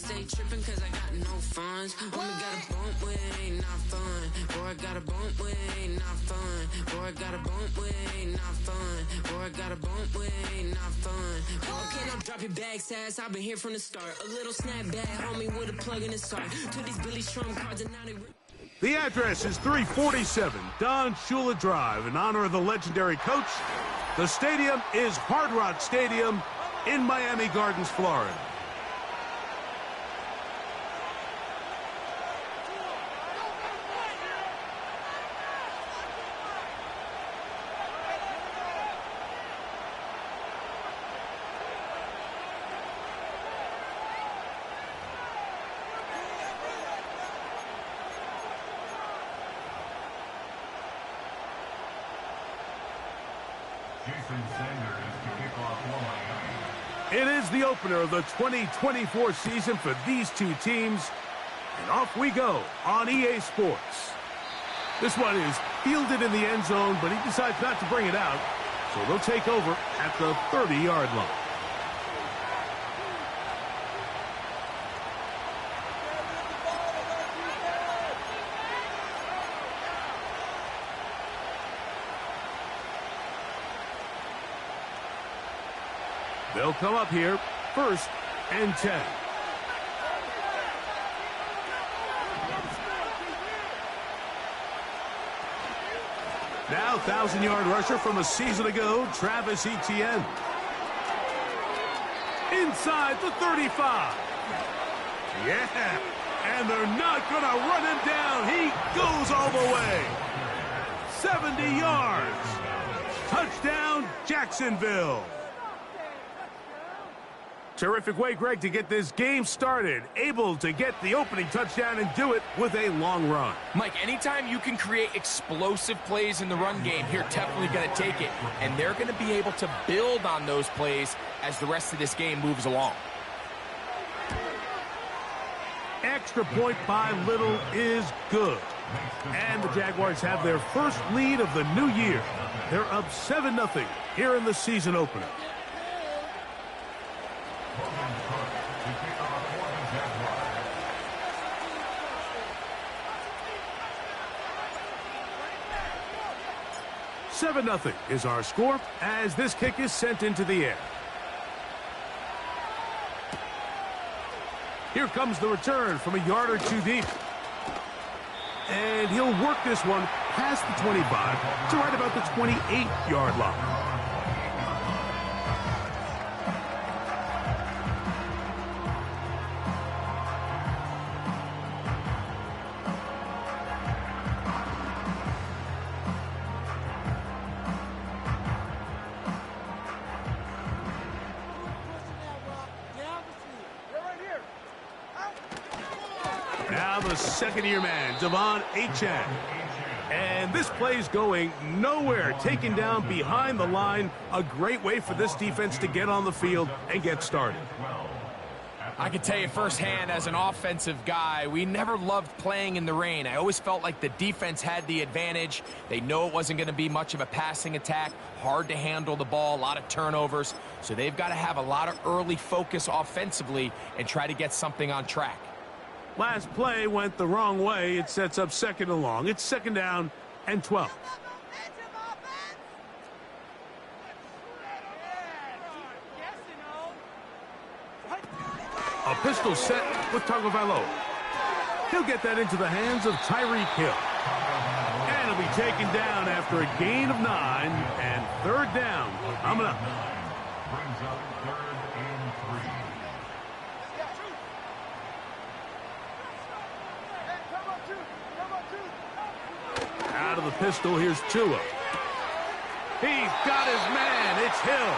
stay tripping cause I got no funds. Homie got a bump with it ain't not fun. Boy, I got a bump with it ain't not fun. Boy, I got a bump with it ain't not fun. Boy, I got a bump with it ain't not fun. Okay, now drop your bag, sass. I've been here from the start. A little snapback, homie, with a plug in his heart. To these Billy Strum cards and now they... The address is 347 Don Shula Drive in honor of the legendary coach. The stadium is Hard Rock Stadium in Miami Gardens, Florida. It is the opener of the 2024 season for these two teams. And off we go on EA Sports. This one is fielded in the end zone, but he decides not to bring it out. So they'll take over at the 30-yard line. They'll come up here, 1st and 10. Now, 1,000-yard rusher from a season ago, Travis Etienne. Inside the 35. Yeah, and they're not going to run him down. He goes all the way. 70 yards. Touchdown, Jacksonville. Terrific way, Greg, to get this game started. Able to get the opening touchdown and do it with a long run. Mike, anytime you can create explosive plays in the run game, you're definitely going to take it. And they're going to be able to build on those plays as the rest of this game moves along. Extra point by Little is good. And the Jaguars have their first lead of the new year. They're up 7-0 here in the season opener. $7-0 is our score as this kick is sent into the air. Here comes the return from a yard or two deep. And he'll work this one past the 25 to right about the 28-yard line. Now the second-year man, Devon Achane. And this play's going nowhere. Taken down behind the line. A great way for this defense to get on the field and get started. I can tell you firsthand, as an offensive guy, we never loved playing in the rain. I always felt like the defense had the advantage. They know it wasn't going to be much of a passing attack. Hard to handle the ball, a lot of turnovers. So they've got to have a lot of early focus offensively and try to get something on track. Last play went the wrong way. It sets up 2nd and long. It's 2nd down and 12. A pistol set with Tagovailoa. He'll get that into the hands of Tyreek Hill. And he'll be taken down after a gain of 9 and 3rd down. Coming up. Brings up 3rd and 3. Out of the pistol, here's Tua. He's got his man. It's Hill.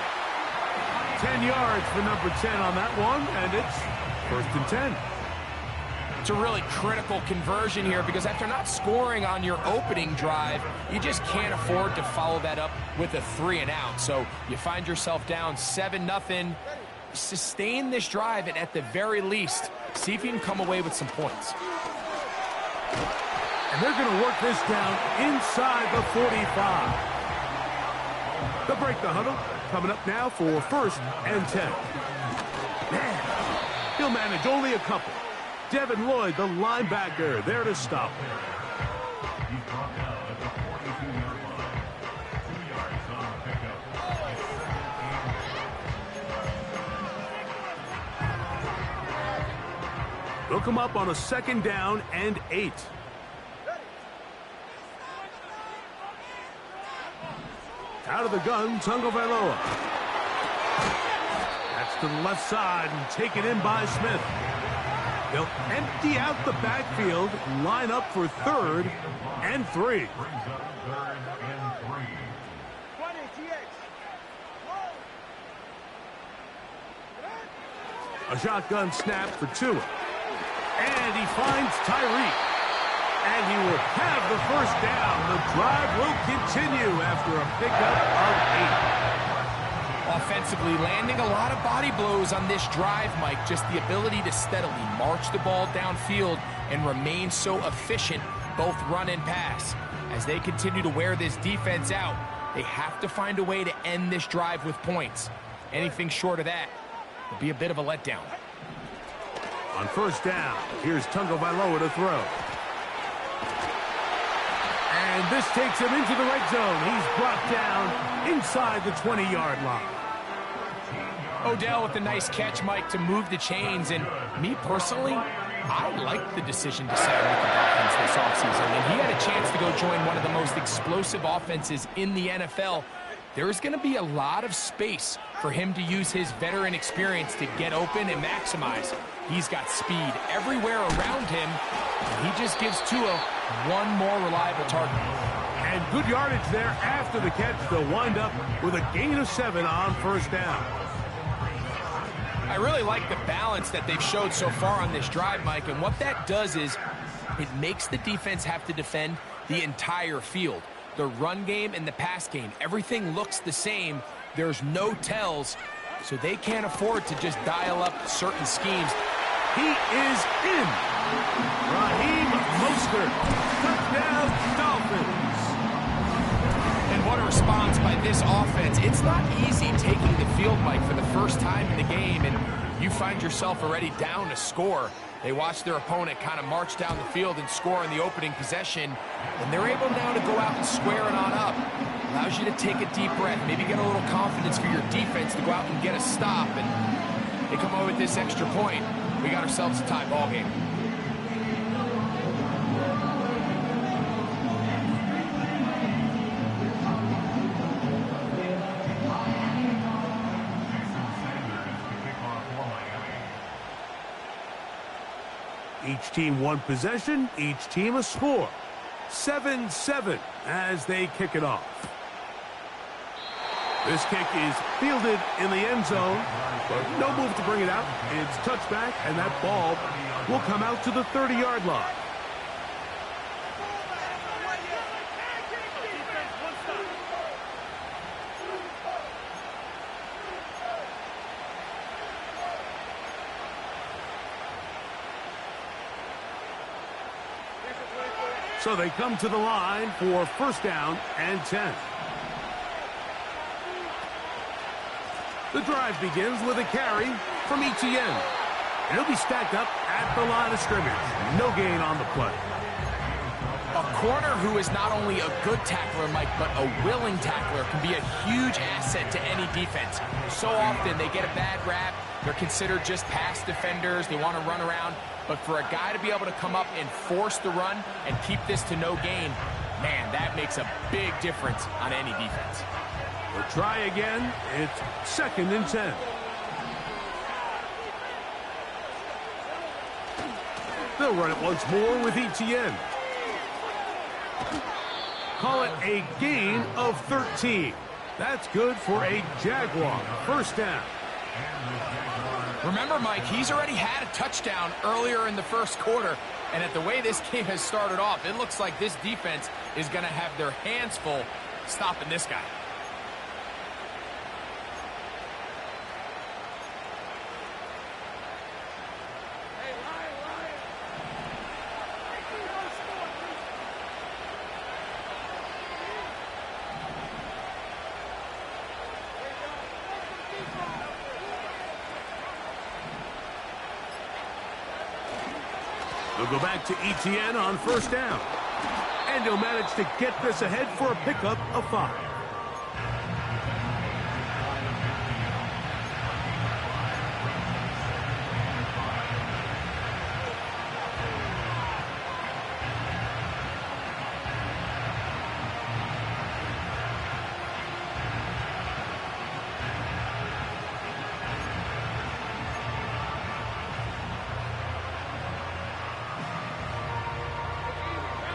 10 yards for number 10 on that one, and it's 1st and 10. It's a really critical conversion here because after not scoring on your opening drive, you just can't afford to follow that up with a 3 and out. So you find yourself down 7-0. Sustain this drive and at the very least, see if you can come away with some points. And they're going to work this down inside the 45. They'll break the huddle. Coming up now for 1st and 10. Man, he'll advantage, only a couple. Devin Lloyd, the linebacker, there to stop him. He's brought down at the 42-yard line. 2 yards on the pickup. They'll come up on a 2nd down and 8. Out of the gun, Tagovailoa. That's to the left side and taken in by Smith. They'll empty out the backfield, line up for 3rd and 3. Brings up 3rd and 3. A shotgun snap for Tua. And he finds Tyreek. And he will have the 1st down. The drive will continue after a pickup of 8. Offensively, landing a lot of body blows on this drive, Mike. Just the ability to steadily march the ball downfield and remain so efficient, both run and pass. As they continue to wear this defense out, they have to find a way to end this drive with points. Anything short of that will be a bit of a letdown. On 1st down, here's Tagovailoa to throw. And this takes him into the red zone. He's brought down inside the 20-yard line. Odell with a nice catch, Mike, to move the chains. And me personally, I like the decision to sign with the Dolphins this offseason. And he had a chance to go join one of the most explosive offenses in the NFL. There is going to be a lot of space for him to use his veteran experience to get open and maximize. He's got speed everywhere around him, and he just gives Tua one more reliable target. And good yardage there after the catch. They'll wind up with a gain of 7 on 1st down. I really like the balance that they've showed so far on this drive, Mike, and what that does is it makes the defense have to defend the entire field. The run game and the pass game, everything looks the same. There's no tells, so they can't afford to just dial up certain schemes. He is in. Raheem Mostert. Touchdown, Dolphins. And what a response by this offense. It's not easy taking the field, Mike, for the first time in the game, and you find yourself already down a score. They watch their opponent kind of march down the field and score in the opening possession, and they're able now to go out and square it on up. Allows you to take a deep breath, maybe get a little confidence for your defense to go out and get a stop, and they come away with this extra point. We got ourselves a tie ball game. Each team one possession, each team a score. 7-7 as they kick it off. This kick is fielded in the end zone, but no move to bring it out. It's touchback, and that ball will come out to the 30-yard line. So they come to the line for 1st down and 10. The drive begins with a carry from Etienne. And he'll be stacked up at the line of scrimmage. No gain on the play. A corner who is not only a good tackler, Mike, but a willing tackler can be a huge asset to any defense. So often they get a bad rap. They're considered just pass defenders. They want to run around. But for a guy to be able to come up and force the run and keep this to no gain, man, that makes a big difference on any defense. We'll try again. It's 2nd and 10. They'll run it once more with Etienne. Call it a gain of 13. That's good for a Jaguar 1st down. Remember, Mike, he's already had a touchdown earlier in the 1st quarter, and at the way this game has started off, it looks like this defense is going to have their hands full stopping this guy. They'll go back to Etienne on first down. And he'll manage to get this ahead for a pickup of 5.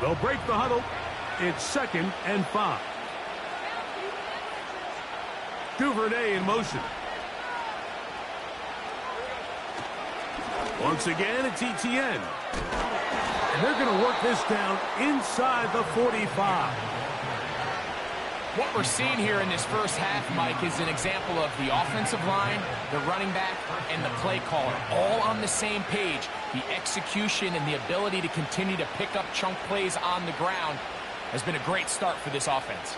They'll break the huddle. It's 2nd and 5. Duvernay in motion. Once again, it's Etienne. And they're going to work this down inside the 45. What we're seeing here in this first half, Mike, is an example of the offensive line, the running back, and the play caller all on the same page. The execution and the ability to continue to pick up chunk plays on the ground has been a great start for this offense.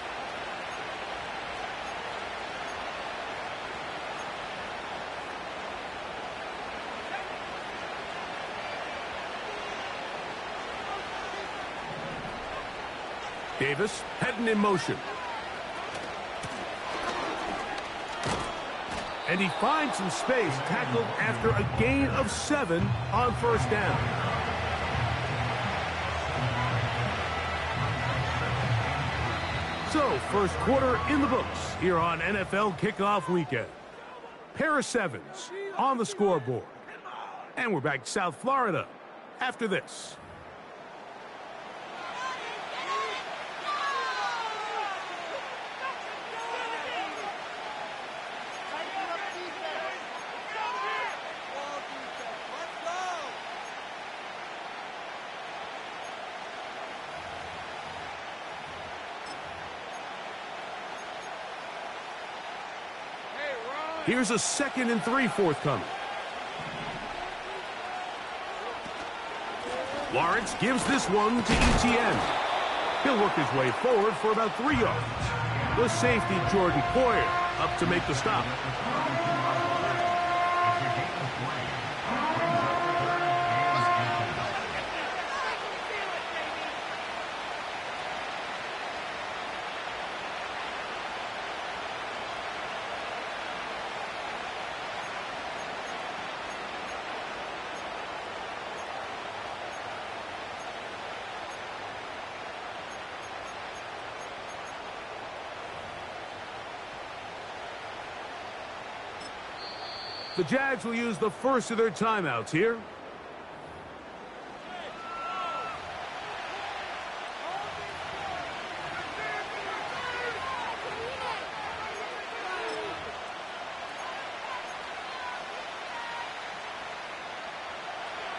Davis heading in motion. And he finds some space, tackled after a gain of 7 on first down. So, first quarter in the books here on NFL Kickoff Weekend. Pair of 7s on the scoreboard. And we're back to South Florida after this. Here's a 2nd and 3 forthcoming. Lawrence gives this one to Etienne. He'll work his way forward for about 3 yards. The safety, Jordan Poyer, up to make the stop. The Jags will use the first of their timeouts here.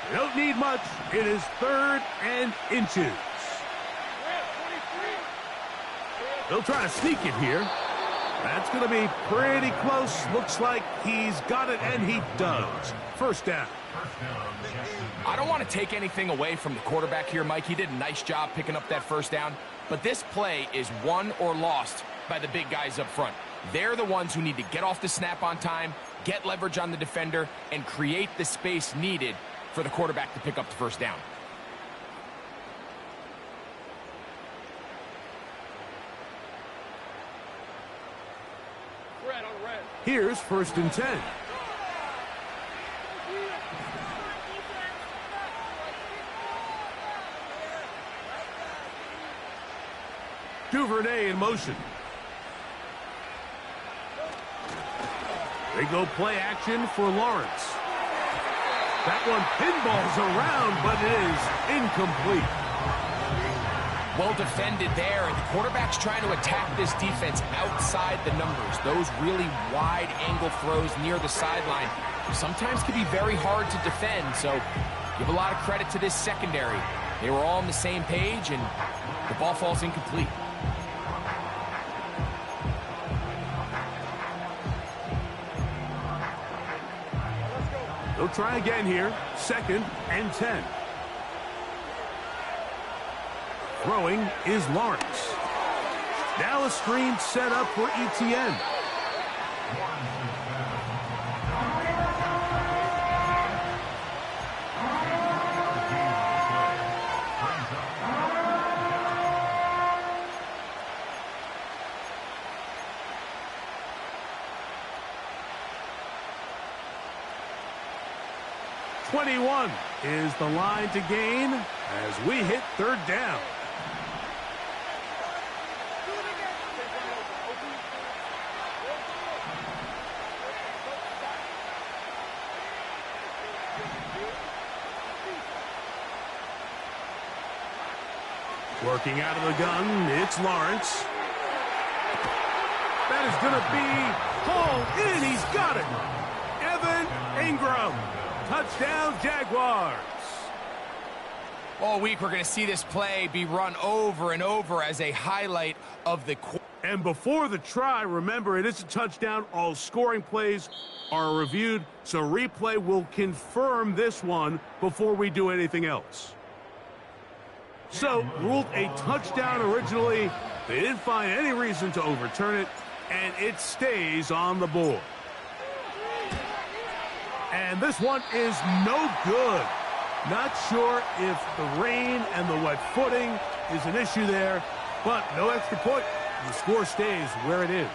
They don't need much. It is 3rd and inches. They'll try to sneak it here. That's going to be pretty close. Looks like he's got it, and he does. First down. I don't want to take anything away from the quarterback here, Mike. He did a nice job picking up that first down. But this play is won or lost by the big guys up front. They're the ones who need to get off the snap on time, get leverage on the defender, and create the space needed for the quarterback to pick up the first down. Here's 1st and 10. Duvernay in motion. They go play action for Lawrence. That one pinballs around, but it is incomplete. Well defended there, and the quarterback's trying to attack this defense outside the numbers. Those really wide angle throws near the sideline sometimes can be very hard to defend, so give a lot of credit to this secondary. They were all on the same page, and the ball falls incomplete. They'll try again here. 2nd and 10. Throwing is Lawrence. Now a screen set up for Etienne. 21 is the line to gain as we hit third down. Working out of the gun, it's Lawrence. That is going to be hauled in. He's got it. Evan Ingram. Touchdown, Jaguars. All week, we're going to see this play be run over and over as a highlight of the quarter. And before the try, remember, it is a touchdown. All scoring plays are reviewed, so replay will confirm this one before we do anything else. So, ruled a touchdown originally. They didn't find any reason to overturn it, and it stays on the board. And this one is no good. Not sure if the rain and the wet footing is an issue there, but no extra point. The score stays where it is.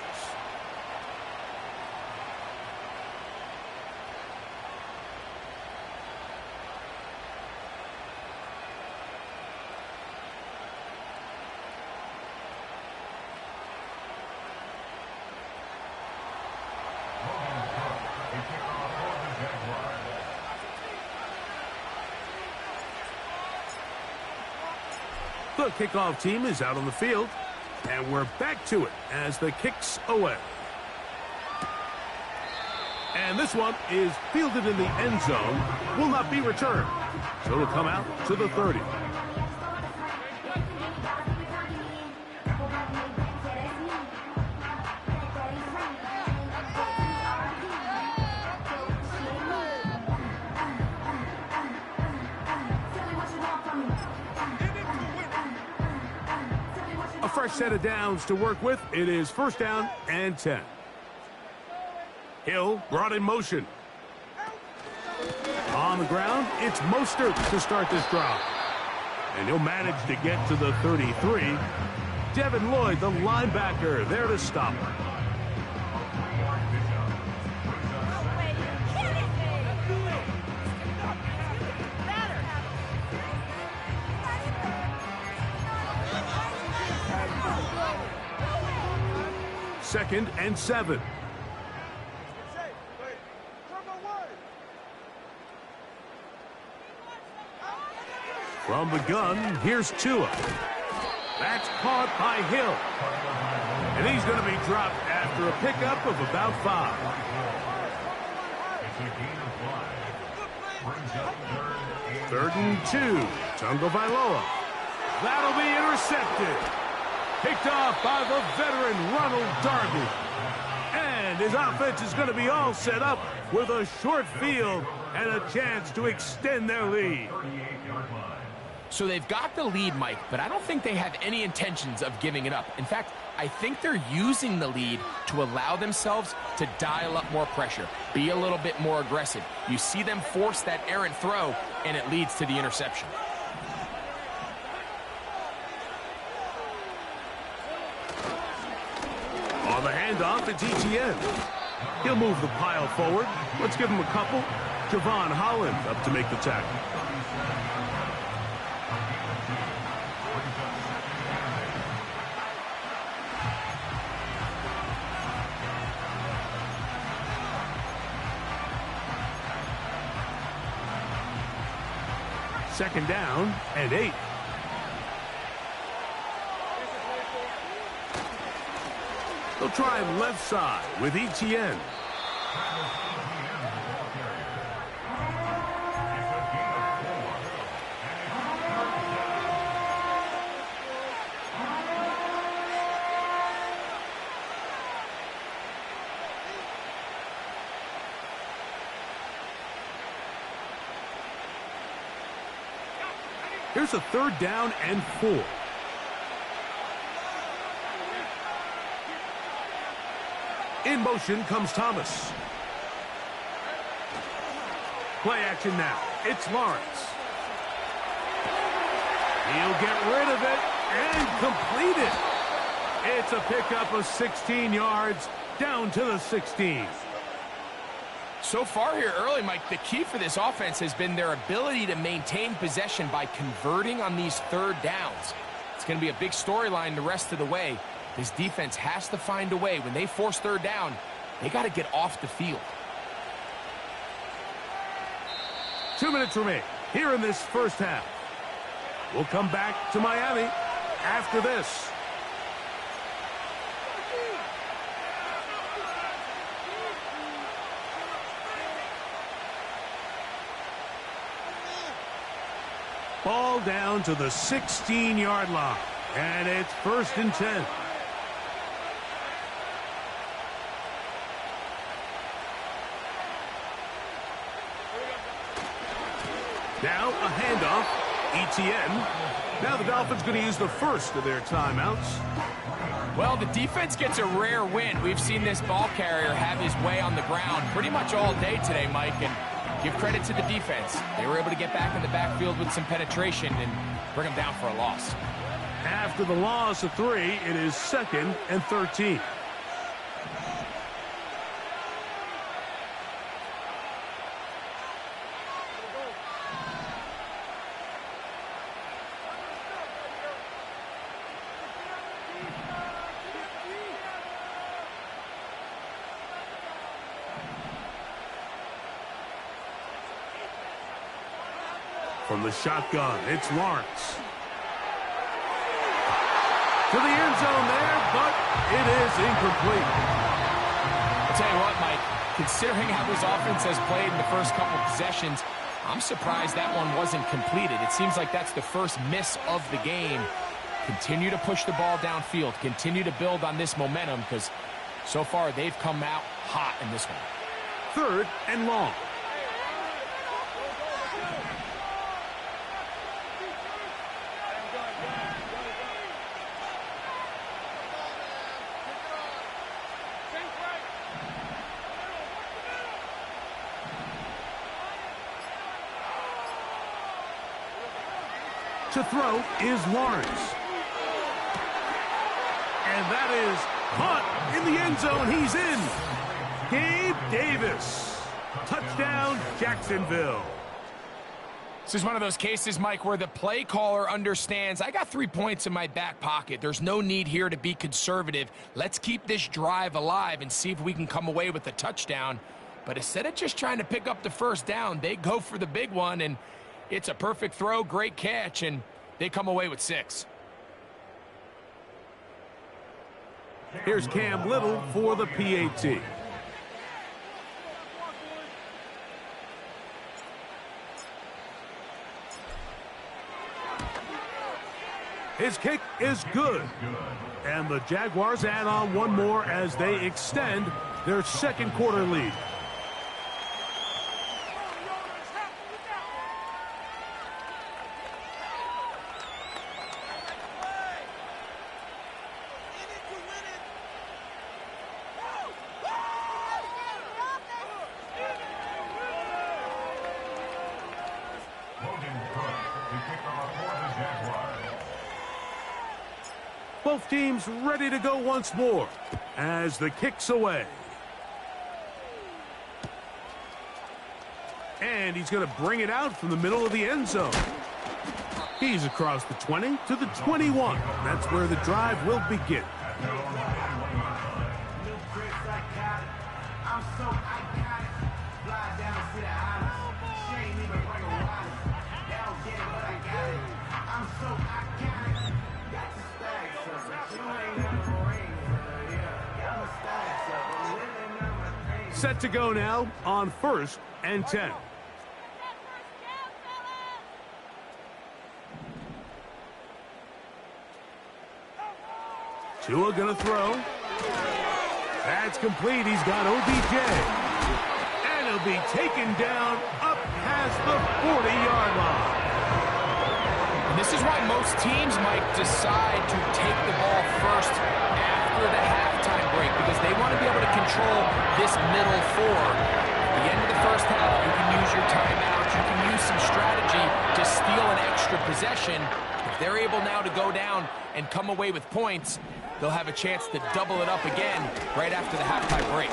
The kickoff team is out on the field, and we're back to it as the kick's away. And this one is fielded in the end zone, will not be returned. So it'll come out to the 30. A fresh set of downs to work with. It is first down and 10. Hill brought in motion. On the ground, it's Mostert to start this drive. And he'll manage to get to the 33. Devin Lloyd, the linebacker, there to stop him. Second and 7. From the gun, here's Tua. That's caught by Hill. And he's going to be dropped after a pickup of about 5. Third and 2. Tungo Vailoa. That'll be intercepted. Picked off by the veteran Ronald Darby. And his offense is going to be all set up with a short field and a chance to extend their lead. So they've got the lead, Mike, but I don't think they have any intentions of giving it up. In fact, I think they're using the lead to allow themselves to dial up more pressure, be a little bit more aggressive. You see them force that errant throw, and it leads to the interception. On the handoff, it's Etienne. He'll move the pile forward. Let's give him a couple. Javon Holland up to make the tackle. Second down and 8. They'll try him left side with Etienne. Here's a third down and 4. In motion comes Thomas. Play action now. It's Lawrence. He'll get rid of it and complete it. It's a pickup of 16 yards down to the 16. So far here early, Mike, the key for this offense has been their ability to maintain possession by converting on these third downs. It's going to be a big storyline the rest of the way. This defense has to find a way. When they force third down, they got to get off the field. 2 minutes remain here in this first half. We'll come back to Miami after this. Ball down to the 16-yard line, and it's 1st and 10. Now a handoff. ETN. Now the Dolphins going to use the first of their timeouts. Well, the defense gets a rare win. We've seen this ball carrier have his way on the ground pretty much all day today, Mike, and give credit to the defense. They were able to get back in the backfield with some penetration and bring them down for a loss. After the loss of 3, it is 2nd and 13. From the shotgun, it's Lawrence. To the end zone there, but it is incomplete. I'll tell you what, Mike, considering how this offense has played in the first couple of possessions, I'm surprised that one wasn't completed. It seems like that's the first miss of the game. Continue to push the ball downfield. Continue to build on this momentum because so far they've come out hot in this one. 3rd and long. To throw is Lawrence. And that is caught in the end zone. He's in. Gabe Davis. Touchdown, Jacksonville. This is one of those cases, Mike, where the play caller understands, I got 3 points in my back pocket. There's no need here to be conservative. Let's keep this drive alive and see if we can come away with a touchdown. But instead of just trying to pick up the first down, they go for the big one, and it's a perfect throw, great catch, and they come away with 6. Here's Cam Little for the PAT. His kick is good. And the Jaguars add on one more as they extend their second quarter lead. Both teams ready to go once more as the kick's away. And he's going to bring it out from the middle of the end zone. He's across the 20 to the 21. That's where the drive will begin. Set to go now on 1st and 10. Tua gonna throw. That's complete. He's got OBJ. And he'll be taken down up past the 40-yard line. And this is why most teams might decide to take the ball first after the halftime break, because they want to be able to control this middle 4. At the end of the first half, you can use your timeout. You can use some strategy to steal an extra possession. If they're able now to go down and come away with points, they'll have a chance to double it up again right after the halftime break.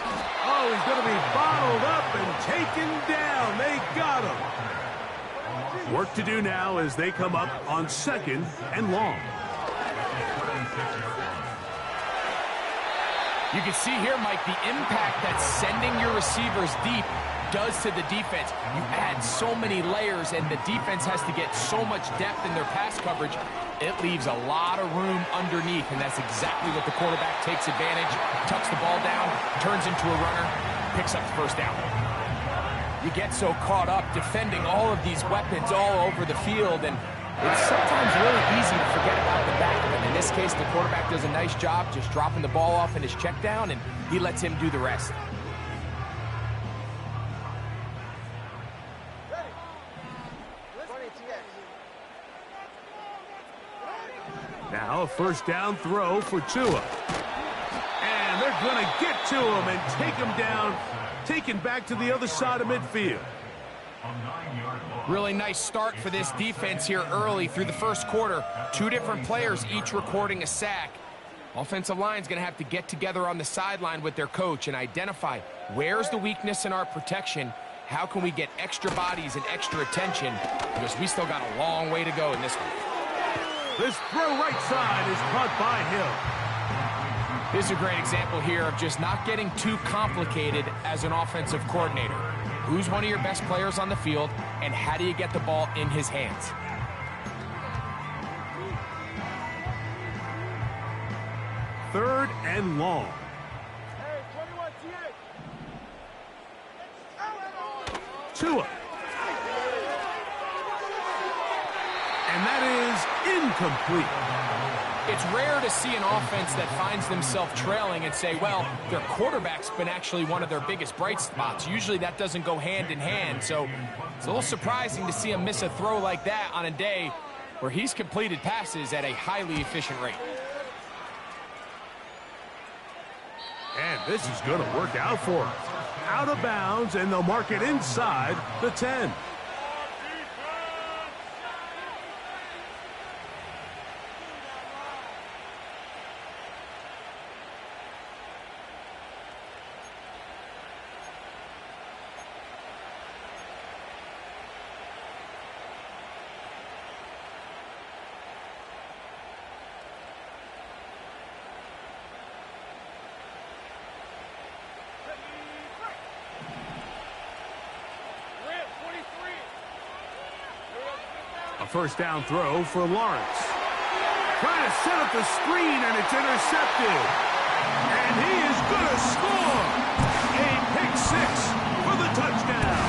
Oh, he's going to be bottled up and taken down. They got him. Work to do now as they come up on 2nd and long. You can see here, Mike, the impact that sending your receivers deep does to the defense. You add so many layers, and the defense has to get so much depth in their pass coverage. It leaves a lot of room underneath, and that's exactly what the quarterback takes advantage, tucks the ball down, turns into a runner, picks up the first down. You get so caught up defending all of these weapons all over the field, and it's sometimes really easy to forget about the back. And in this case, the quarterback does a nice job just dropping the ball off in his check down, and he lets him do the rest. Now a first down throw for Tua. And they're going to get to him and take him down, taken back to the other side of midfield. Really nice start for this defense here early through the first quarter. 2 different players each recording a sack. Offensive line's going to have to get together on the sideline with their coach and identify where's the weakness in our protection. How can we get extra bodies and extra attention? Because we still got a long way to go in this one. This throw right side is caught by Hill. This is a great example here of just not getting too complicated as an offensive coordinator. Who's one of your best players on the field, and how do you get the ball in his hands? Third and long. Tua. And that is incomplete. It's rare to see an offense that finds themselves trailing and say, well, their quarterback's been actually one of their biggest bright spots. Usually that doesn't go hand in hand, so it's a little surprising to see him miss a throw like that on a day where he's completed passes at a highly efficient rate. And this is going to work out for him. Out of bounds, and they'll mark it inside the 10. A first down throw for Lawrence. Trying to set up the screen, and it's intercepted. And he is going to score. A pick six for the touchdown.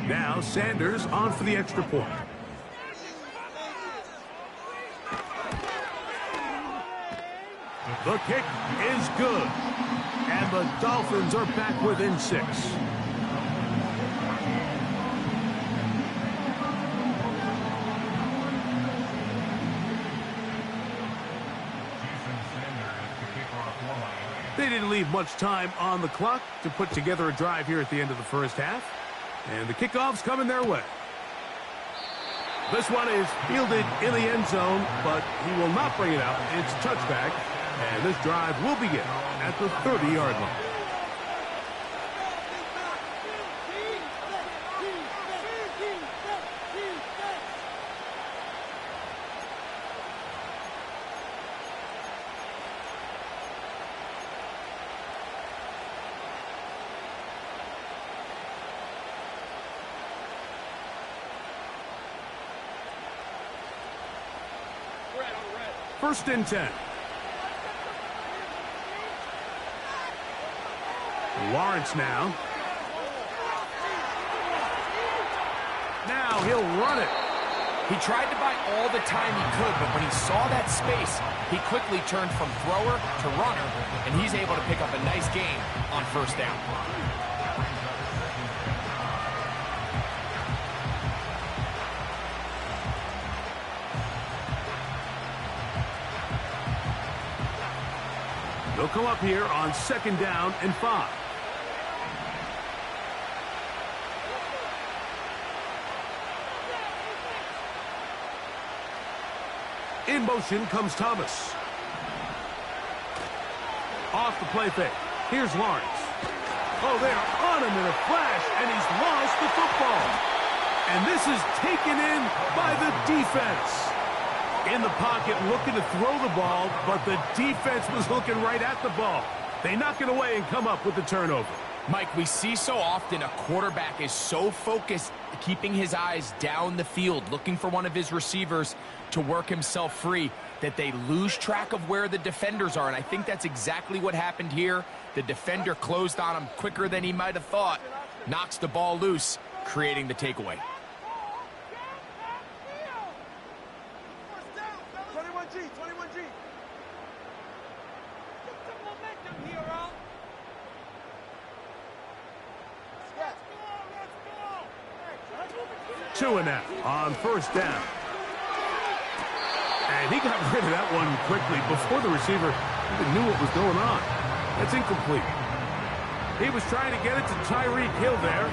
Now Sanders on for the extra point. The kick is good. And the Dolphins are back within 6. They didn't leave much time on the clock to put together a drive here at the end of the first half. And the kickoff's coming their way. This one is fielded in the end zone, but he will not bring it out. It's touchback. And this drive will begin at the 30-yard line. First and 10. Lawrence now. Now he'll run it. He tried to buy all the time he could, but when he saw that space, he quickly turned from thrower to runner, and he's able to pick up a nice gain on first down. They'll come up here on 2nd down and 5. In motion comes Thomas. Off the play fake. Here's Lawrence. Oh, they're on him in a flash, and he's lost the football. And this is taken in by the defense. In the pocket, looking to throw the ball, but the defense was looking right at the ball. They knock it away and come up with the turnover. Mike, we see so often a quarterback is so focused, keeping his eyes down the field, looking for one of his receivers to work himself free, that they lose track of where the defenders are. And I think that's exactly what happened here. The defender closed on him quicker than he might have thought, knocks the ball loose, creating the takeaway. 21G, 21G. Get some momentum here, Al. Let's go. 2-0 on first down. And he got rid of that one quickly before the receiver even knew what was going on. That's incomplete. He was trying to get it to Tyreek Hill there,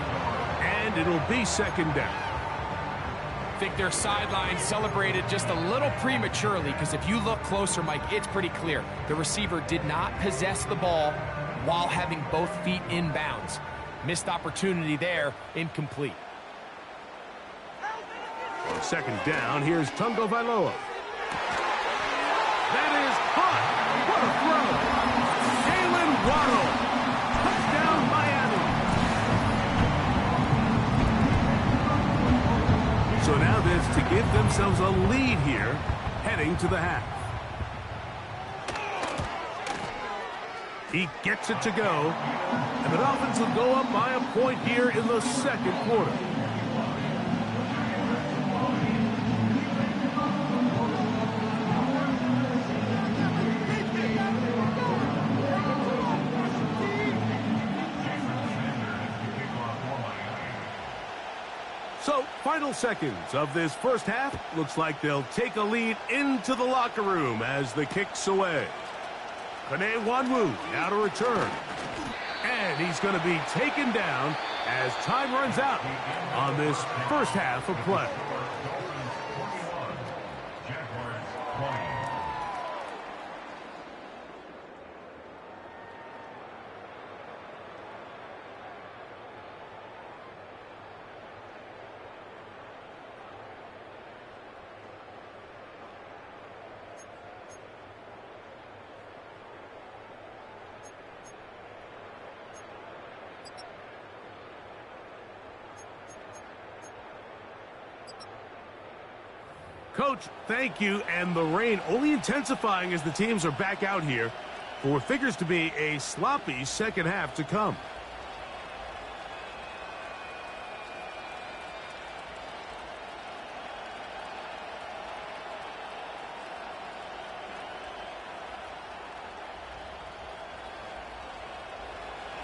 and it'll be second down. I think their sideline celebrated just a little prematurely, because if you look closer, Mike, it's pretty clear. The receiver did not possess the ball while having both feet in bounds. Missed opportunity there, incomplete. On second down, here's Tungo Vailoa. That is caught. What a throw. Jalen Waddle. Touchdown, Miami. So now this to give themselves a lead here, heading to the half. He gets it to go. And the Dolphins will go up by a point here in the second quarter. So, final seconds of this first half. Looks like they'll take a lead into the locker room as the kick's away. Kene Nwanwu now to return. And he's going to be taken down as time runs out on this first half of play. Jaguars 20. Coach, thank you. And the rain only intensifying as the teams are back out here for what figures to be a sloppy second half to come.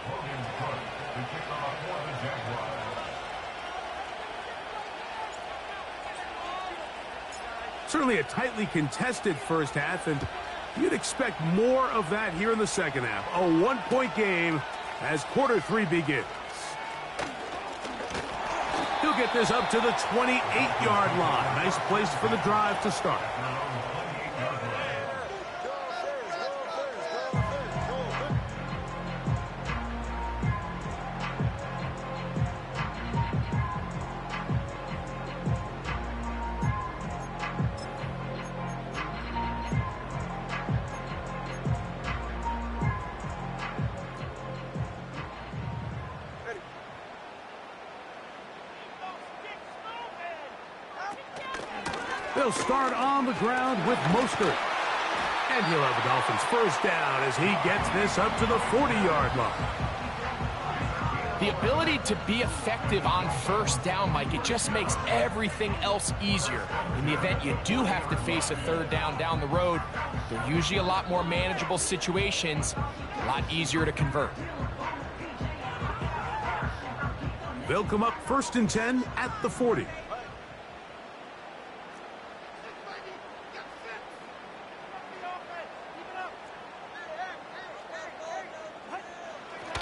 Logan Cook to kick off for the Jaguars. Certainly a tightly contested first half, and you'd expect more of that here in the second half. A one-point game as quarter three begins. He'll get this up to the 28-yard line. Nice place for the drive to start. They'll start on the ground with Mostert. And he'll have the Dolphins first down as he gets this up to the 40-yard line. The ability to be effective on first down, Mike, it just makes everything else easier. In the event you do have to face a third down the road, they're usually a lot more manageable situations, a lot easier to convert. They'll come up first and 10 at the 40.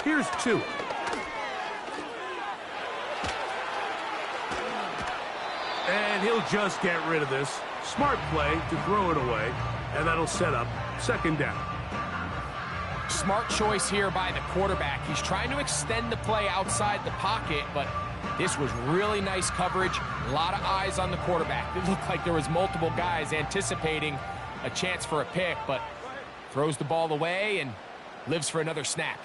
Here's two. And he'll just get rid of this. Smart play to throw it away, and that'll set up second down. Smart choice here by the quarterback. He's trying to extend the play outside the pocket, but this was really nice coverage. A lot of eyes on the quarterback. It looked like there was multiple guys anticipating a chance for a pick, but throws the ball away and lives for another snap.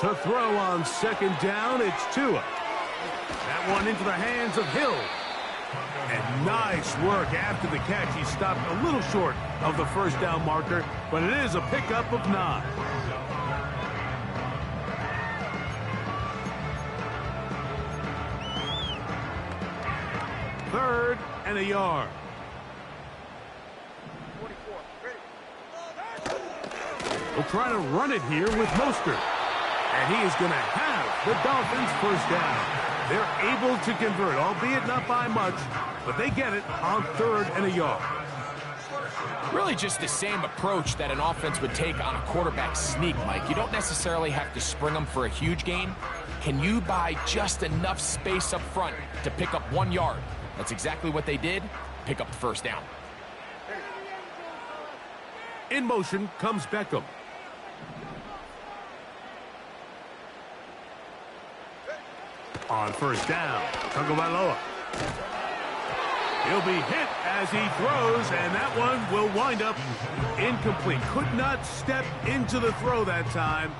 To throw on second down, it's Tua. That one into the hands of Hill. And nice work after the catch. He stopped a little short of the first down marker, but it is a pickup of 9. Third and a yard. We'll try to run it here with Mostert. And he is going to have the Dolphins first down. They're able to convert, albeit not by much, but they get it on third and a yard. Really just the same approach that an offense would take on a quarterback sneak, Mike. You don't necessarily have to spring them for a huge gain. Can you buy just enough space up front to pick up 1 yard? That's exactly what they did. Pick up the first down. In motion comes Beckham. On first down, Tagovailoa. He'll be hit as he throws, and that one will wind up incomplete. Could not step into the throw that time.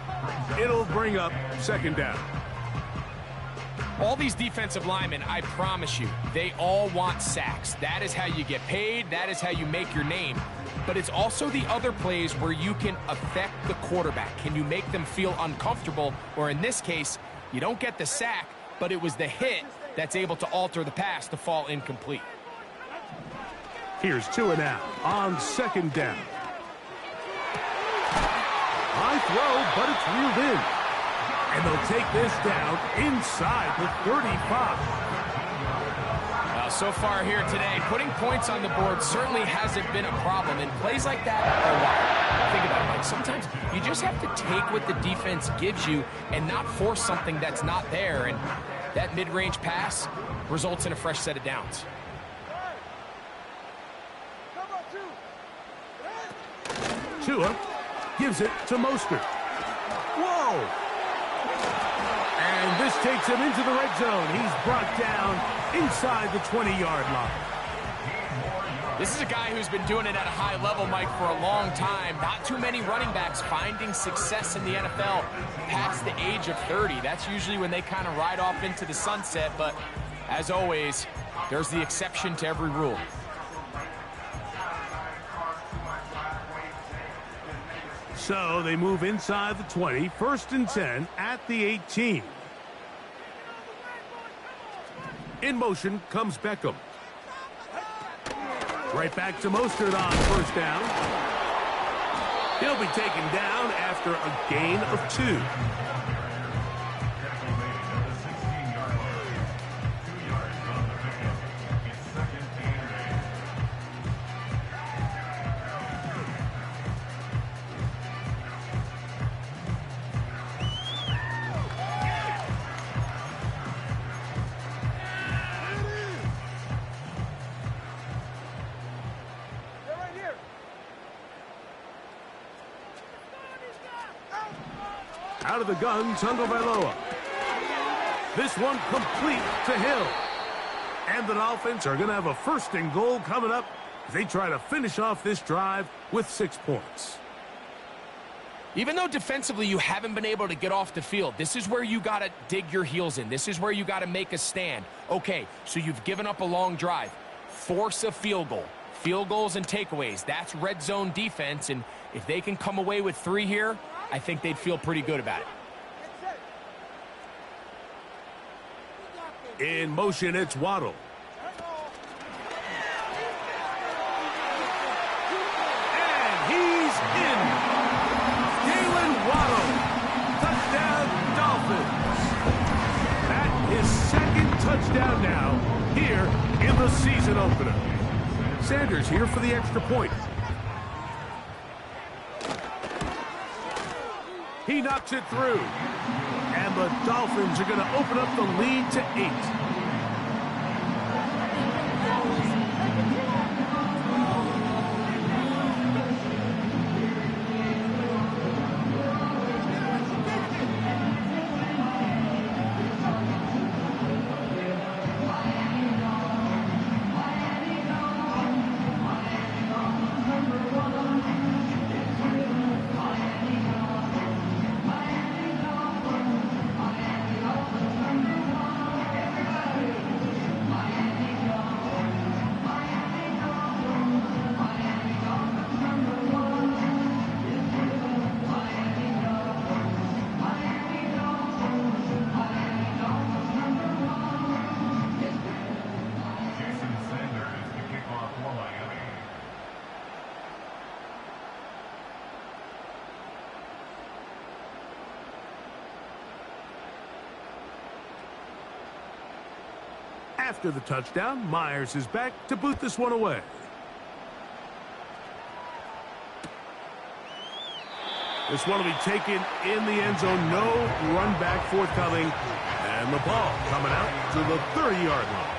It'll bring up second down. All these defensive linemen, I promise you, they all want sacks. That is how you get paid. That is how you make your name. But it's also the other plays where you can affect the quarterback. Can you make them feel uncomfortable? Or in this case, you don't get the sack, but it was the hit that's able to alter the pass to fall incomplete. Here's Tua now on second down. High throw, but it's reeled in. And they'll take this down inside the 35. So far here today, putting points on the board certainly hasn't been a problem. And plays like that are wild. Think about it, Mike. Sometimes you just have to take what the defense gives you and not force something that's not there. And that mid-range pass results in a fresh set of downs. Tua gives it to Mostert. Whoa! And this takes him into the red zone. He's brought down inside the 20-yard line. This is a guy who's been doing it at a high level, Mike, for a long time. Not too many running backs finding success in the NFL past the age of 30. That's usually when they kind of ride off into the sunset. But as always, there's the exception to every rule. So they move inside the 20, first and 10 at the 18. In motion comes Beckham. Right back to Mostert on first down. He'll be taken down after a gain of 2. Out of the gun, Tagovailoa. This one complete to Hill. And the Dolphins are going to have a first and goal coming up as they try to finish off this drive with 6 points. Even though defensively you haven't been able to get off the field, this is where you got to dig your heels in. This is where you got to make a stand. Okay, so you've given up a long drive. Force a field goal. Field goals and takeaways. That's red zone defense, and if they can come away with 3 here, I think they'd feel pretty good about it. In motion, it's Waddle. And he's in. Jalen Waddle. Touchdown, Dolphins. That is second touchdown now here in the season opener. Sanders here for the extra point. He knocks it through. And the Dolphins are going to open up the lead to 8. After the touchdown, Myers is back to boot this one away. This one will be taken in the end zone. No run back forthcoming. And the ball coming out to the 30-yard line.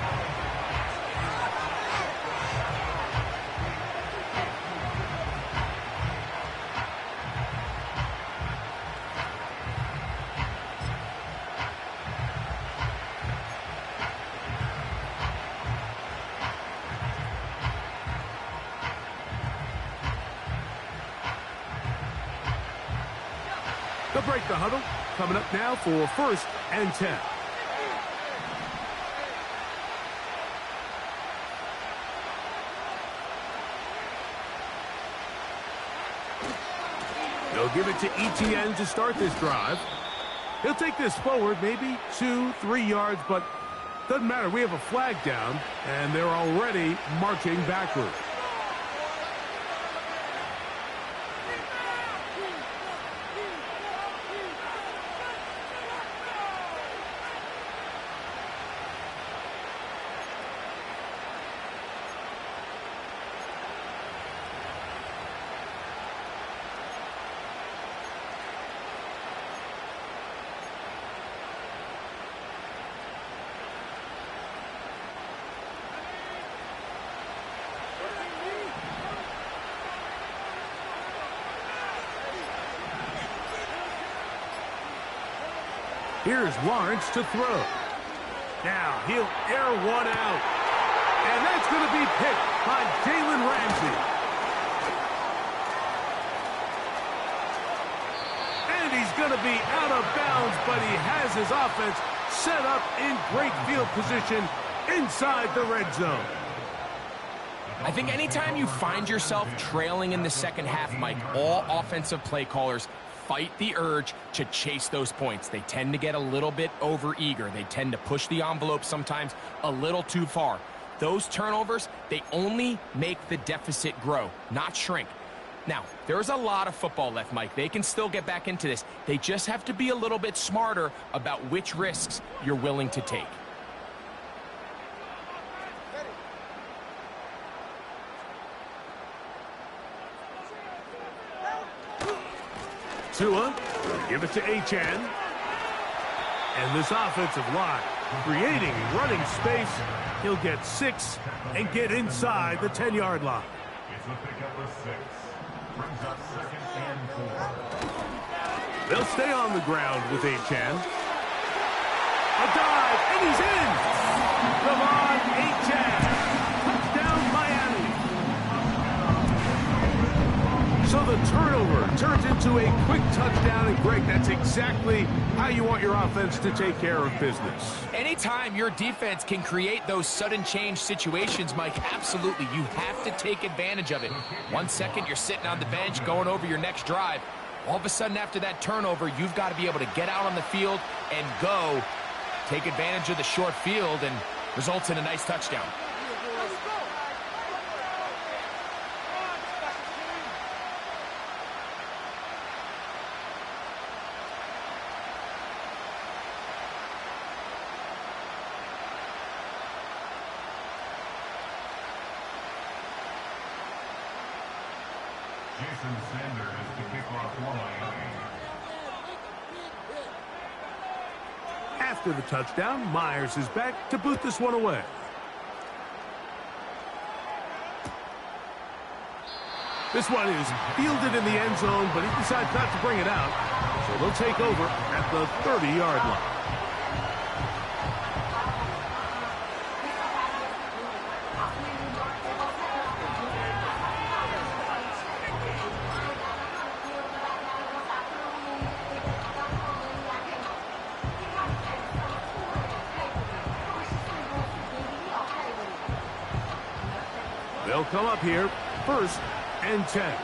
They'll break the huddle. Coming up now for 1st and 10. They'll give it to Etienne to start this drive. He'll take this forward, maybe 2-3 yards, but doesn't matter. We have a flag down, and they're already marching backward. Here's Lawrence to throw. Now he'll air one out. And that's going to be picked by Jalen Ramsey. And he's going to be out of bounds, but he has his offense set up in great field position inside the red zone. I think anytime you find yourself trailing in the second half, Mike, all offensive play callers fight the urge to chase those points. They tend to get a little bit overeager. They tend to push the envelope sometimes a little too far. Those turnovers, they only make the deficit grow, not shrink. Now, there's a lot of football left, Mike. They can still get back into this. They just have to be a little bit smarter about which risks you're willing to take. Tua, give it to Achane. And this offensive line creating running space. He'll get 6 and get inside the 10-yard line. It's a pickup of 6. Brings up 2nd and 4. They'll stay on the ground with Achane. A dive, and he's in! Devon Achane. Touchdown, Miami. So the turnover turns into a quick touchdown, and Greg, that's exactly how you want your offense to take care of business. Anytime your defense can create those sudden change situations, Mike, absolutely, you have to take advantage of it. 1 second, you're sitting on the bench going over your next drive. All of a sudden, after that turnover, you've got to be able to get out on the field and go. Take advantage of the short field and results in a nice touchdown. Jason Sanders to kick off for Miami. After the touchdown, Myers is back to boot this one away. This one is fielded in the end zone, but he decides not to bring it out. So they'll take over at the 30-yard line. They'll come up here, 1st and 10.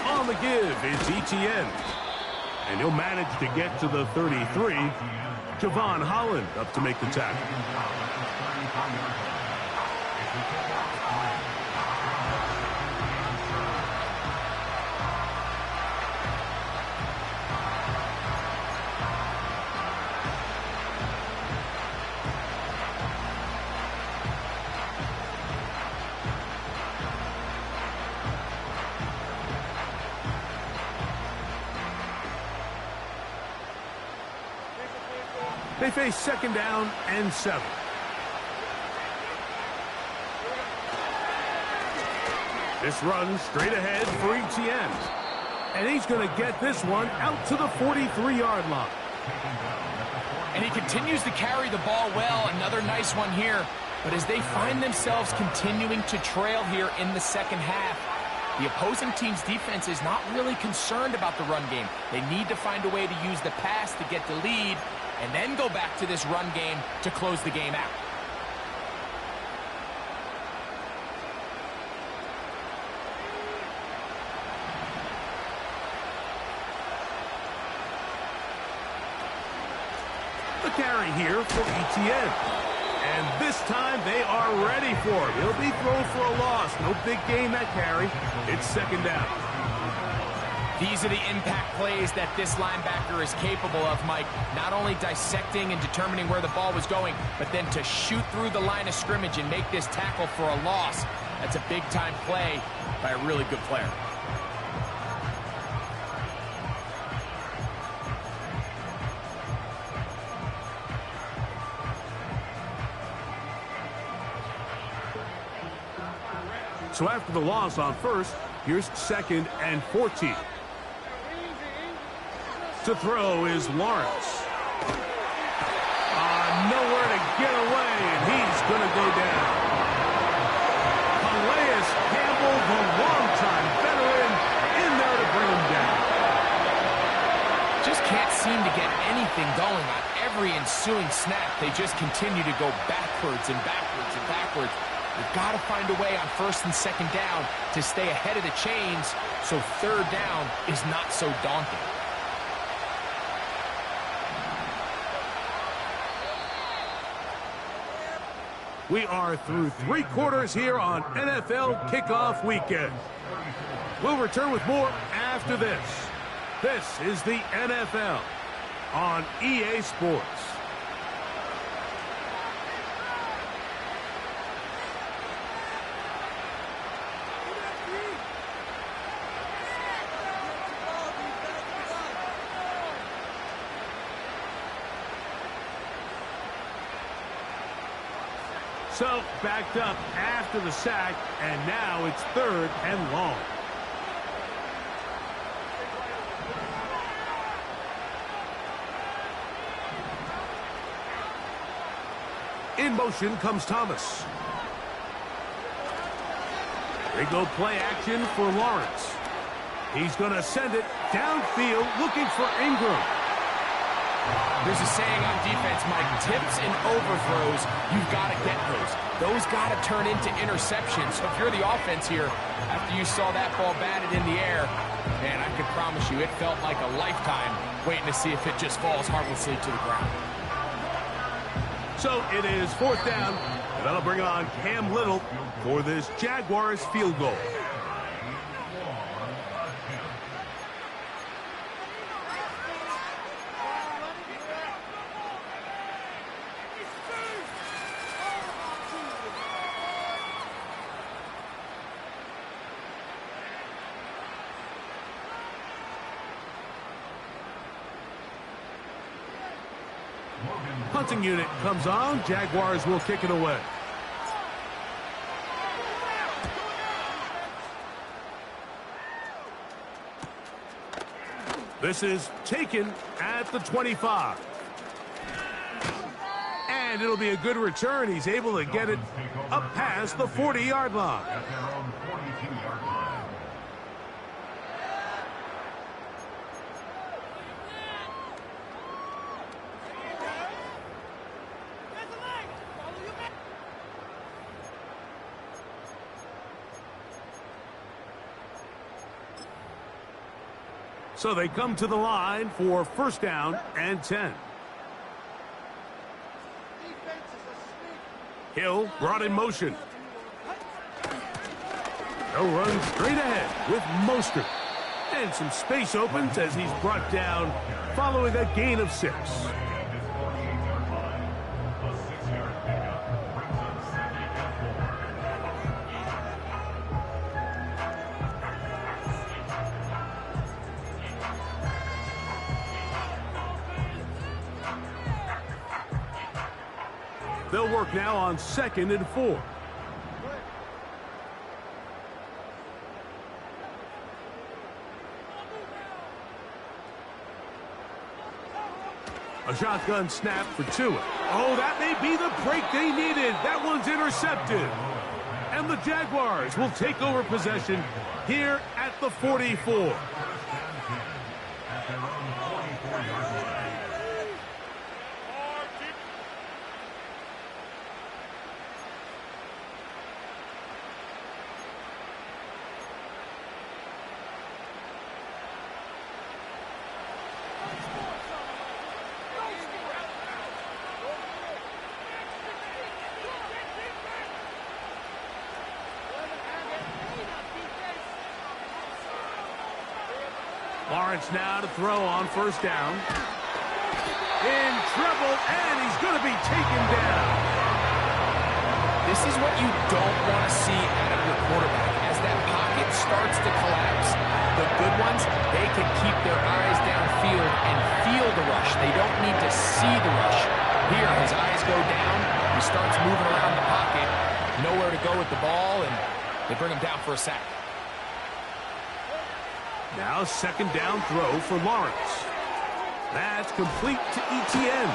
On the give is Etienne. And he'll manage to get to the 33. Javon Holland up to make the tackle. They face second down and 7. This run straight ahead for Etienne. And he's going to get this one out to the 43-yard line. And he continues to carry the ball well. Another nice one here. But as they find themselves continuing to trail here in the second half, the opposing team's defense is not really concerned about the run game. They need to find a way to use the pass to get the lead and then go back to this run game to close the game out. The carry here for Etienne. And this time they are ready for him. He'll be thrown for a loss. No big gain that carry. It's second down. These are the impact plays that this linebacker is capable of, Mike. Not only dissecting and determining where the ball was going, but then to shoot through the line of scrimmage and make this tackle for a loss. That's a big-time play by a really good player. So after the loss on first, here's second and 14. To throw is Lawrence. Nowhere to get away, and he's going to go down. Calais Campbell, the longtime veteran, in there to bring him down. Just can't seem to get anything going on every ensuing snap. They just continue to go backwards and backwards and backwards. You've got to find a way on first and second down to stay ahead of the chains so third down is not so daunting. We are through 3 quarters here on NFL Kickoff Weekend. We'll return with more after this. This is the NFL on EA Sports. So, backed up after the sack, and now it's third and long. In motion comes Thomas. They go play action for Lawrence. He's going to send it downfield looking for Ingram. There's a saying on defense, Mike, tips and overthrows, you've got to get those. Those got to turn into interceptions. So if you're the offense here, after you saw that ball batted in the air, man, I can promise you it felt like a lifetime waiting to see if it just falls harmlessly to the ground. So it is fourth down, and that'll bring on Cam Little for this Jaguars field goal. Punting unit comes on. Jaguars will kick it away. This is taken at the 25. And it'll be a good return. He's able to get it up past the 40-yard line. At their own 42-yard line. So they come to the line for first down and 10. Hill brought in motion. They'll run straight ahead with Mostert. And some space opens as he's brought down following a gain of 6. They'll work now on 2nd and 4. A shotgun snap for Tua. Oh, that may be the break they needed. That one's intercepted. And the Jaguars will take over possession here at the 44. At their own 44-yard line. Lawrence now to throw on 1st down. In trouble, and he's going to be taken down. This is what you don't want to see out of your quarterback. As that pocket starts to collapse, the good ones, they can keep their eyes downfield and feel the rush. They don't need to see the rush. Here, his eyes go down. He starts moving around the pocket. Nowhere to go with the ball, and they bring him down for a sack. Now 2nd down throw for Lawrence. That's complete to Etienne.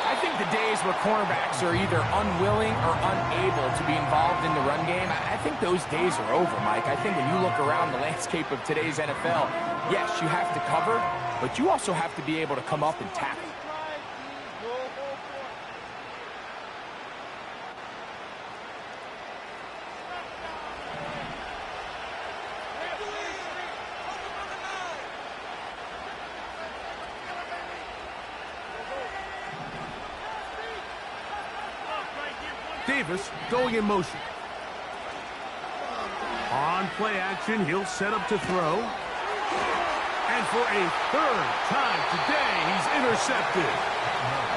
I think the days where cornerbacks are either unwilling or unable to be involved in the run game, I think those days are over, Mike. I think when you look around the landscape of today's NFL, yes, you have to cover, but you also have to be able to come up and tackle. Davis going in motion. On play action, he'll set up to throw. And for a 3rd time today, he's intercepted.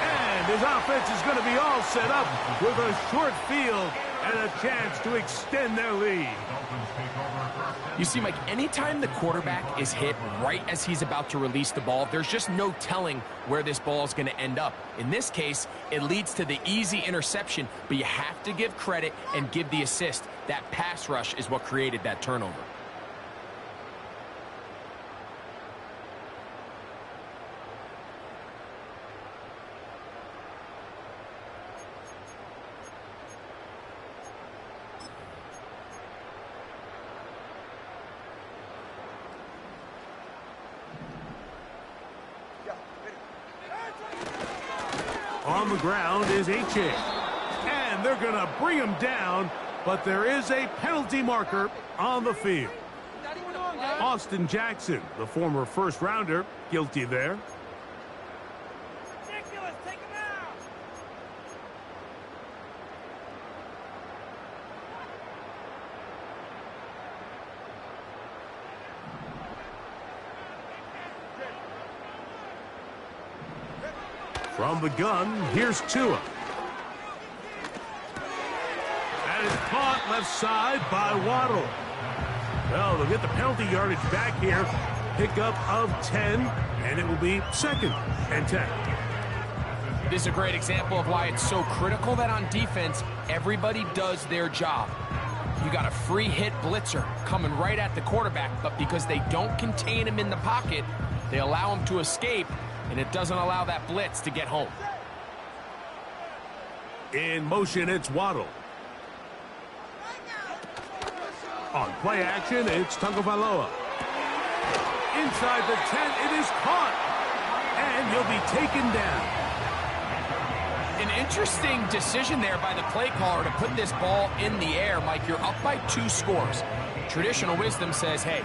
And his offense is going to be all set up with a short field and a chance to extend their lead. You see, Mike, anytime the quarterback is hit right as he's about to release the ball, there's just no telling where this ball is going to end up. In this case, it leads to the easy interception, but you have to give credit and give the assist. That pass rush is what created that turnover. On the ground is H.A. And they're going to bring him down, but there is a penalty marker on the field. Austin Jackson, the former 1st rounder, guilty there. Ridiculous, take him out. From the gun, here's Tua. And it's caught left side by Waddle. Well, they'll get the penalty yardage back here. Pickup of 10, and it will be 2nd and 10. This is a great example of why it's so critical that on defense, everybody does their job. You got a free hit blitzer coming right at the quarterback, but because they don't contain him in the pocket, they allow him to escape, and it doesn't allow that blitz to get home. In motion, it's Waddle. On play action, it's Tagovailoa. Inside the 10, it is caught. And he'll be taken down. An interesting decision there by the play caller to put this ball in the air. Mike, you're up by 2 scores. Traditional wisdom says, hey,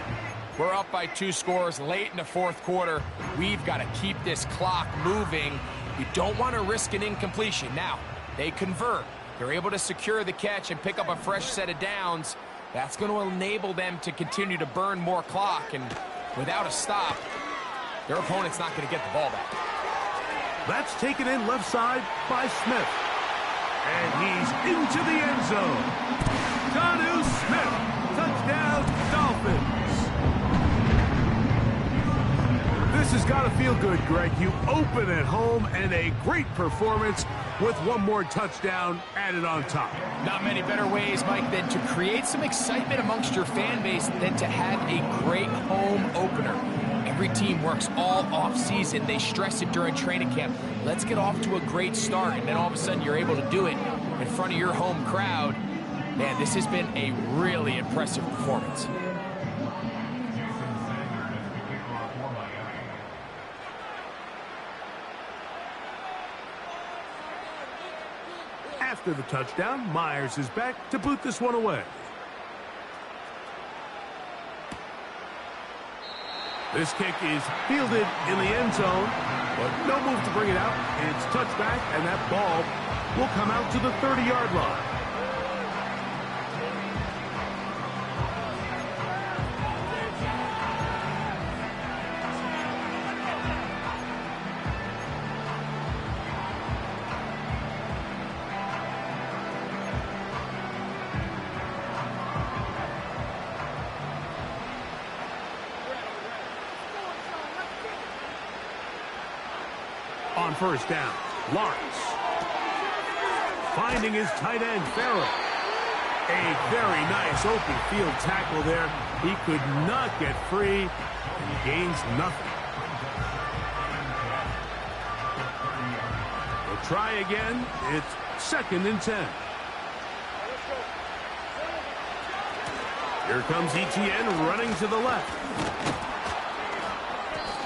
we're up by 2 scores late in the 4th quarter. We've got to keep this clock moving. You don't want to risk an incompletion. Now, they convert. They're able to secure the catch and pick up a fresh set of downs. That's going to enable them to continue to burn more clock. And without a stop, their opponent's not going to get the ball back. That's taken in left side by Smith. And he's into the end zone. Jonnu Smith, touchdown Dolphins. This has got to feel good, Greg. You open at home and a great performance with one more touchdown added on top. Not many better ways, Mike, than to create some excitement amongst your fan base than to have a great home opener. Every team works all off-season. They stress it during training camp. Let's get off to a great start, and then all of a sudden you're able to do it in front of your home crowd. Man, this has been a really impressive performance. After the touchdown, Myers is back to boot this one away. This kick is fielded in the end zone, but no move to bring it out. It's touchback, and that ball will come out to the 30-yard line. On first down, Lawrence finding his tight end, Farrell. A very nice open field tackle there. He could not get free and gains nothing. They'll try again. It's 2nd and 10. Here comes Etienne running to the left.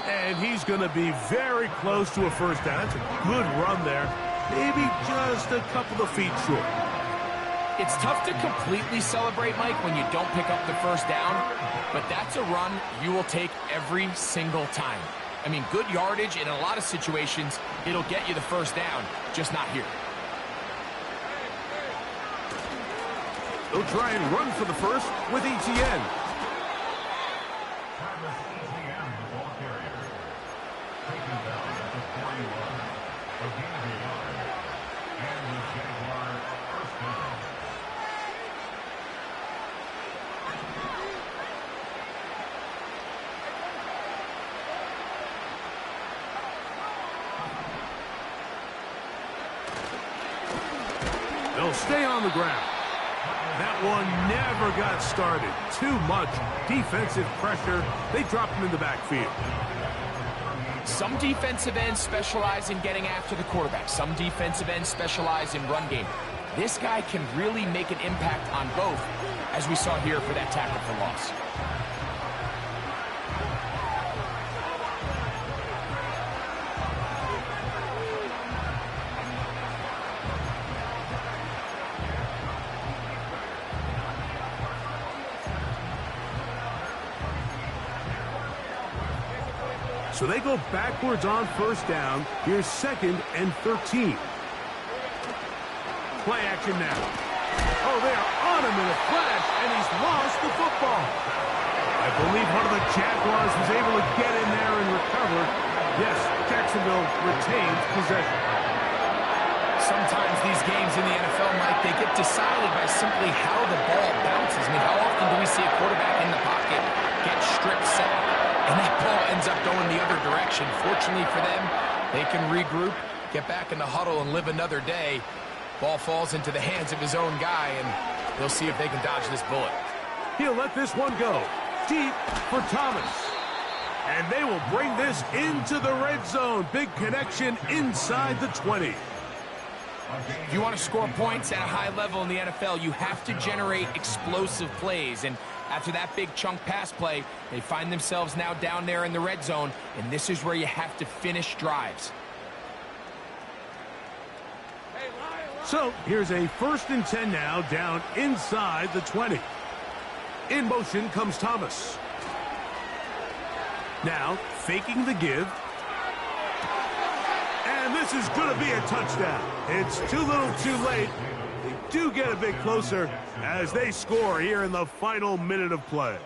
And he's going to be very close to a first down. That's a good run there. Maybe just a couple of feet short. It's tough to completely celebrate, Mike, when you don't pick up the first down, but that's a run you will take every single time. I mean, good yardage in a lot of situations, it'll get you the first down, just not here. They'll try and run for the first with Etienne. They'll stay on the ground. That one never got started. Too much defensive pressure. They dropped him in the backfield. Some defensive ends specialize in getting after the quarterback. Some defensive ends specialize in run game. This guy can really make an impact on both, as we saw here for that tackle for loss. So they go backwards on first down. Here's 2nd and 13. Play action now. Oh, they are on him in a flash, and he's lost the football. I believe one of the Jaguars was able to get in there and recover. Yes, Jacksonville retains possession. Sometimes these games in the NFL, Mike, they get decided by simply how the ball bounces. I mean, how often do we see a quarterback in the pocket get strip sacked, and that ball ends up going the other direction? Fortunately for them, they can regroup, get back in the huddle, and live another day. Ball falls into the hands of his own guy, and they'll see if they can dodge this bullet. He'll let this one go deep for Thomas. And they will bring this into the red zone. Big connection inside the 20. If you want to score points at a high level in the NFL, you have to generate explosive plays. And after that big chunk pass play, they find themselves now down there in the red zone, and this is where you have to finish drives. So here's a 1st and 10 now, down inside the 20. In motion comes Thomas. Now faking the give. And this is going to be a touchdown. It's too little too late. They do get a bit closer as they score here in the final minute of play.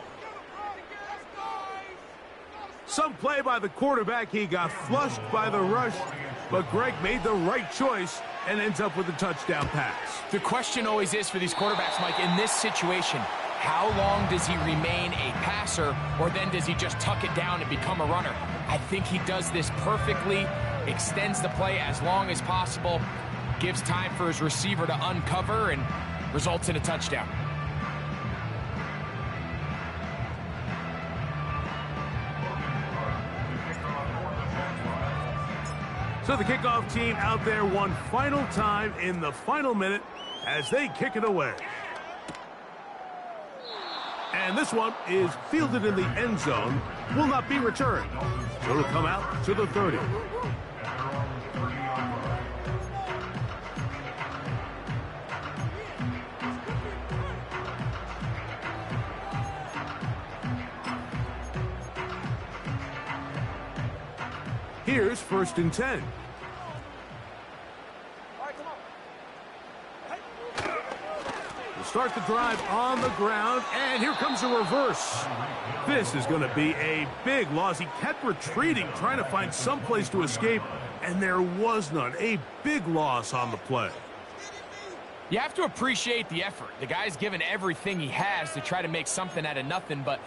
Some play by the quarterback. He got flushed by the rush, but Greg made the right choice and ends up with a touchdown pass. The question always is for these quarterbacks, Mike, in this situation, How long does he remain a passer, or then does he just tuck it down and become a runner? I think he does this perfectly, extends the play as long as possible, gives time for his receiver to uncover, and results in a touchdown. So the kickoff team out there one final time in the final minute as they kick it away. And this one is fielded in the end zone, will not be returned. So it'll come out to the 30. Here's 1st and 10. All right, come on. We'll start the drive on the ground, and here comes a reverse. This is going to be a big loss. He kept retreating, trying to find some place to escape, and there was none. A big loss on the play. You have to appreciate the effort. The guy's given everything he has to try to make something out of nothing, but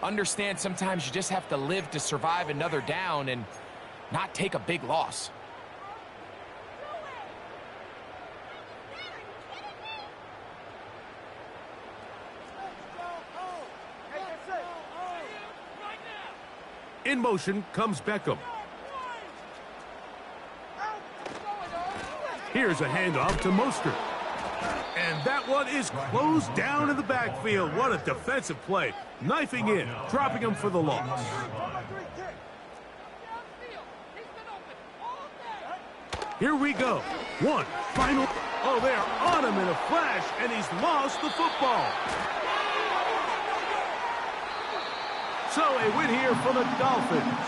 understand sometimes you just have to live to survive another down and not take a big loss. In motion comes Beckham. Here's a handoff to Mostert. And that one is closed down in the backfield. What a defensive play. Knifing in, dropping him for the loss. Here we go. One final. Oh, they are on him in a flash, and he's lost the football. So a win here for the Dolphins.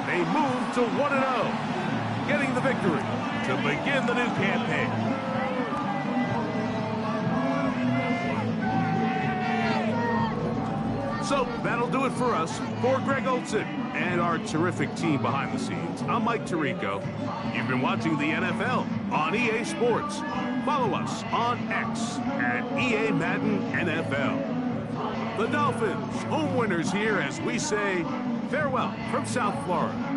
They move to 1-0, getting the victory to begin the new campaign. So that'll do it for us. For Greg Olson and our terrific team behind the scenes, I'm Mike Tirico. You've been watching the NFL on EA Sports. Follow us on X at EA Madden NFL. The Dolphins, home winners here as we say farewell from South Florida.